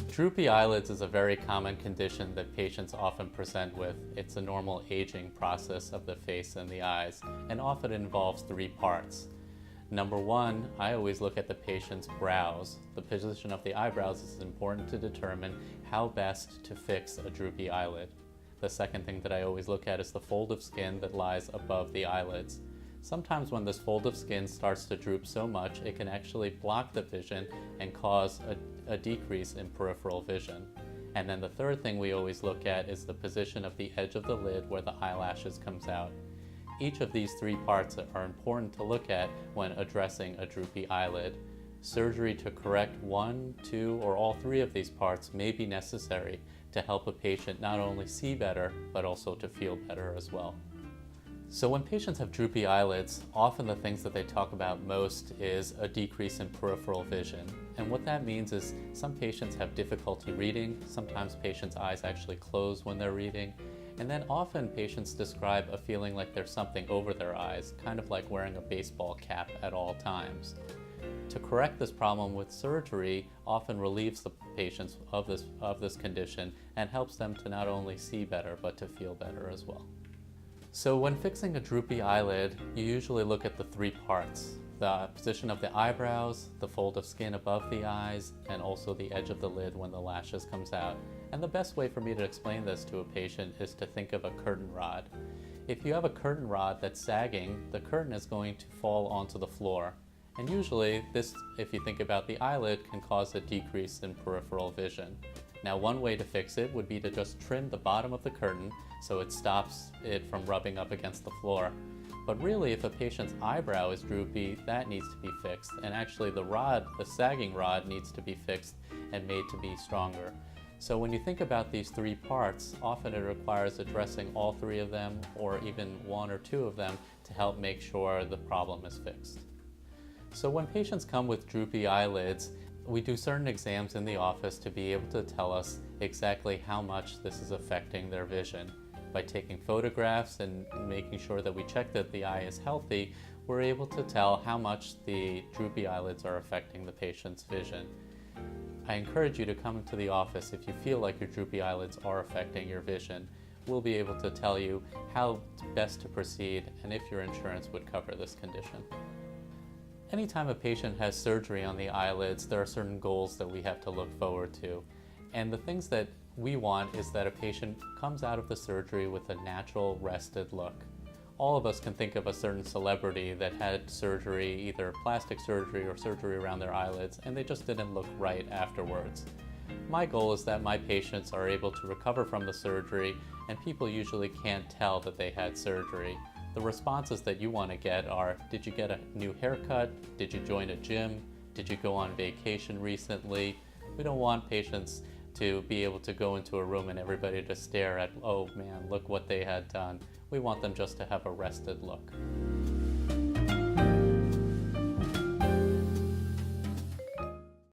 Droopy eyelids is a very common condition that patients often present with. It's a normal aging process of the face and the eyes, and often involves three parts. Number one, I always look at the patient's brows. The position of the eyebrows is important to determine how best to fix a droopy eyelid. The second thing that I always look at is the fold of skin that lies above the eyelids. Sometimes when this fold of skin starts to droop so much, it can actually block the vision and cause a decrease in peripheral vision. And then the third thing we always look at is the position of the edge of the lid where the eyelashes comes out. Each of these three parts are important to look at when addressing a droopy eyelid. Surgery to correct one, two, or all three of these parts may be necessary to help a patient not only see better, but also to feel better as well. So when patients have droopy eyelids, often the things that they talk about most is a decrease in peripheral vision. And what that means is some patients have difficulty reading, sometimes patients' eyes actually close when they're reading, and then often patients describe a feeling like there's something over their eyes, kind of like wearing a baseball cap at all times. To correct this problem with surgery often relieves the patients of this condition and helps them to not only see better, but to feel better as well. So when fixing a droopy eyelid, you usually look at the three parts: the position of the eyebrows, the fold of skin above the eyes, and also the edge of the lid when the lashes comes out. And the best way for me to explain this to a patient is to think of a curtain rod. If you have a curtain rod that's sagging, the curtain is going to fall onto the floor. And usually this, if you think about the eyelid, can cause a decrease in peripheral vision. Now, one way to fix it would be to just trim the bottom of the curtain so it stops it from rubbing up against the floor. But really, if a patient's eyebrow is droopy, that needs to be fixed. And actually the sagging rod needs to be fixed and made to be stronger. So when you think about these three parts, often it requires addressing all three of them or even one or two of them to help make sure the problem is fixed. So when patients come with droopy eyelids, we do certain exams in the office to be able to tell us exactly how much this is affecting their vision. By taking photographs and making sure that we check that the eye is healthy, we're able to tell how much the droopy eyelids are affecting the patient's vision. I encourage you to come into the office if you feel like your droopy eyelids are affecting your vision. We'll be able to tell you how best to proceed and if your insurance would cover this condition. Anytime a patient has surgery on the eyelids, there are certain goals that we have to look forward to. And the things that we want is that a patient comes out of the surgery with a natural, rested look. All of us can think of a certain celebrity that had surgery, either plastic surgery or surgery around their eyelids, and they just didn't look right afterwards. My goal is that my patients are able to recover from the surgery, and people usually can't tell that they had surgery. The responses that you want to get are, did you get a new haircut? Did you join a gym? Did you go on vacation recently? We don't want patients to be able to go into a room and everybody to stare at, oh man, look what they had done. We want them just to have a rested look.